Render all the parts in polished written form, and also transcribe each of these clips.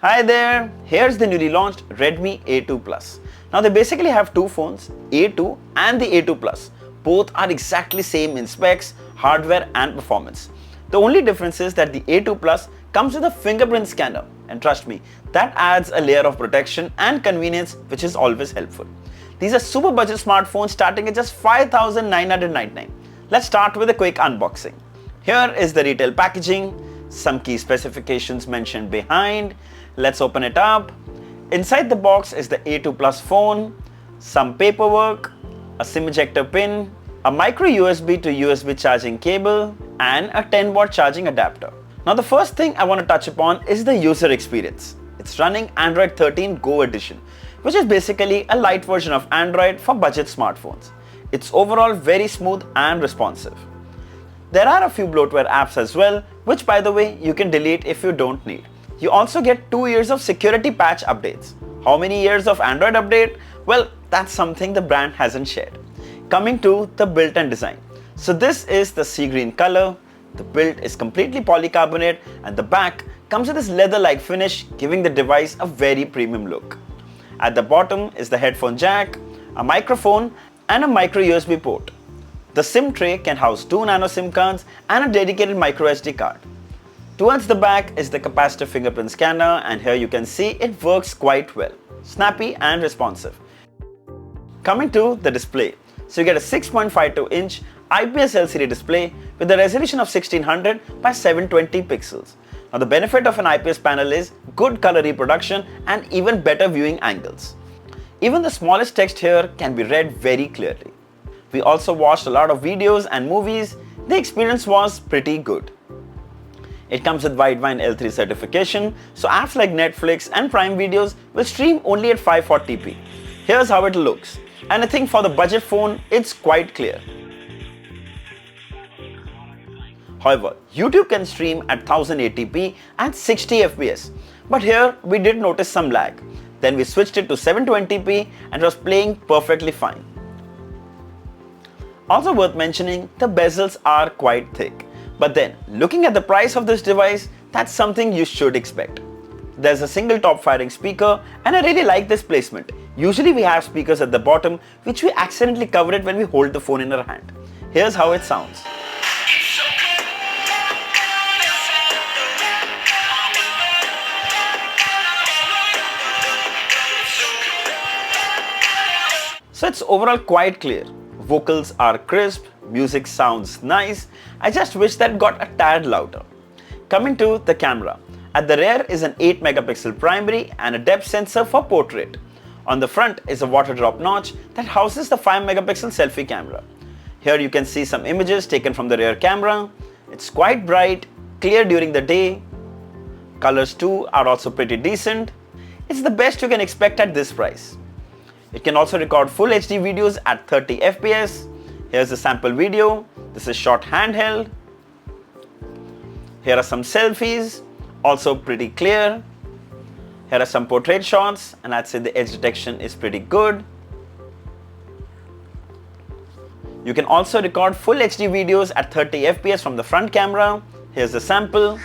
Hi there, here's the newly launched Redmi A2 Plus. Now they basically have two phones, A2 and the A2 Plus. Both are exactly same in specs, hardware and performance. The only difference is that the A2 Plus comes with a fingerprint scanner, and trust me, that adds a layer of protection and convenience which is always helpful. These are super budget smartphones starting at just 5,999. Let's start with a quick unboxing. Here is the retail packaging, some key specifications mentioned behind. Let's open it up. Inside the box is the A2 Plus phone, some paperwork, a SIM ejector pin, a micro USB to USB charging cable, and a 10-watt charging adapter. Now the first thing I want to touch upon is the user experience. It's running Android 13 Go edition, which is basically a light version of Android for budget smartphones. It's overall very smooth and responsive. There are a few bloatware apps as well, which by the way you can delete if you don't need. You also get 2 years of security patch updates. How many years of Android update? Well, that's something the brand hasn't shared. Coming to the build and design. So this is the sea green color. The build is completely polycarbonate and the back comes with this leather-like finish, giving the device a very premium look. At the bottom is the headphone jack, a microphone and a micro USB port. The SIM tray can house 2 nano SIM cards and a dedicated micro SD card. Towards the back is the capacitive fingerprint scanner, and here you can see it works quite well, snappy and responsive. Coming to the display, so you get a 6.52-inch IPS LCD display with a resolution of 1600 by 720 pixels. Now the benefit of an IPS panel is good color reproduction and even better viewing angles. Even the smallest text here can be read very clearly. We also watched a lot of videos and movies. The experience was pretty good. It comes with Widevine L3 certification, so apps like Netflix and Prime Videos will stream only at 540p. Here's how it looks, and I think for the budget phone, it's quite clear. However, YouTube can stream at 1080p at 60 fps, but here we did notice some lag. Then we switched it to 720p and it was playing perfectly fine. Also worth mentioning, the bezels are quite thick. But then, looking at the price of this device, that's something you should expect. There's a single top firing speaker, and I really like this placement. Usually we have speakers at the bottom, which we accidentally cover it when we hold the phone in our hand. Here's how it sounds. So it's overall quite clear. Vocals are crisp, music sounds nice. I just wish that got a tad louder. Coming to the camera. At the rear is an 8 megapixel primary and a depth sensor for portrait. On the front is a water drop notch that houses the 5 megapixel selfie camera. Here you can see some images taken from the rear camera. It's quite bright, clear during the day. Colors too are also pretty decent. It's the best you can expect at this price. It can also record full HD videos at 30 fps. Here's a sample video. This is shot handheld. Here are some selfies, also pretty clear. Here are some portrait shots, and I'd say the edge detection is pretty good. You can also record full HD videos at 30 fps from the front camera. Here's a sample.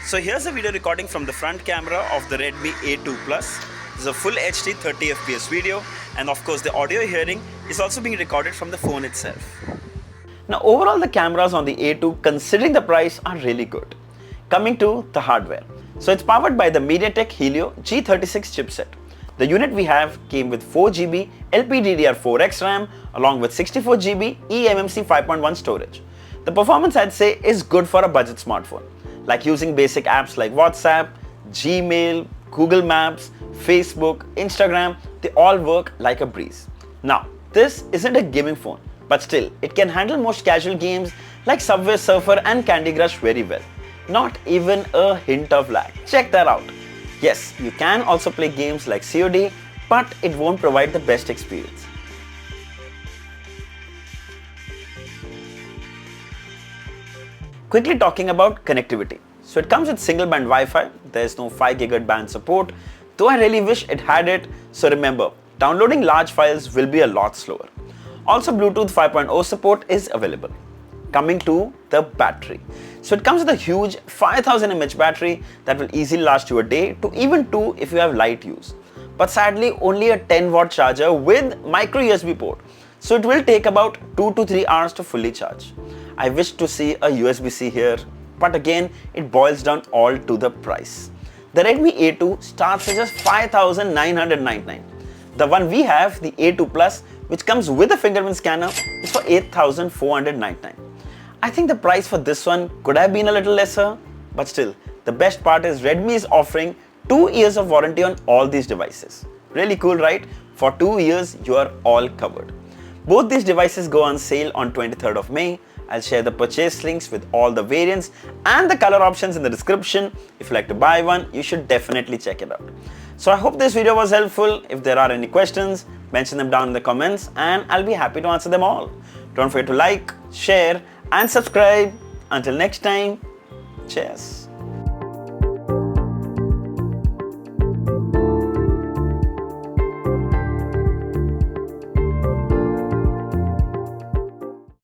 So here's a video recording from the front camera of the Redmi A2 Plus. This is a full HD 30 fps video, and of course the audio you're hearing is also being recorded from the phone itself. Now overall the cameras on the A2, considering the price, are really good. Coming to the hardware. So it's powered by the MediaTek Helio G36 chipset. The unit we have came with 4GB LPDDR4X RAM along with 64GB eMMC 5.1 storage. The performance, I'd say, is good for a budget smartphone, like using basic apps like WhatsApp, Gmail, Google Maps, Facebook, Instagram. They all work like a breeze. Now, this isn't a gaming phone, but still, it can handle most casual games like Subway Surfer and Candy Crush very well. Not even a hint of lag. Check that out. Yes, you can also play games like COD, but it won't provide the best experience. Quickly talking about connectivity. So it comes with single band Wi-Fi. There's no 5 GHz band support, though I really wish it had it. So remember, downloading large files will be a lot slower. Also, Bluetooth 5.0 support is available. coming to the battery. So it comes with a huge 5000 mAh battery that will easily last you a day to even two if you have light use. But sadly only a 10-watt charger with micro USB port. So it will take about 2 to 3 hours to fully charge. I wish to see a USB-C here, but again it boils down all to the price. The Redmi A2 starts at just 5,999. The one we have, the A2 Plus, which comes with a fingerprint scanner, is for 8,499. I think the price for this one could have been a little lesser, but still, the best part is Redmi is offering 2 years of warranty on all these devices. Really cool, right? For 2 years, you are all covered. Both these devices go on sale on 23rd of May. I'll share the purchase links with all the variants and the color options in the description. If you like to buy one, you should definitely check it out. So I hope this video was helpful. If there are any questions, mention them down in the comments and I'll be happy to answer them all. Don't forget to like, share and subscribe. Until next time, cheers.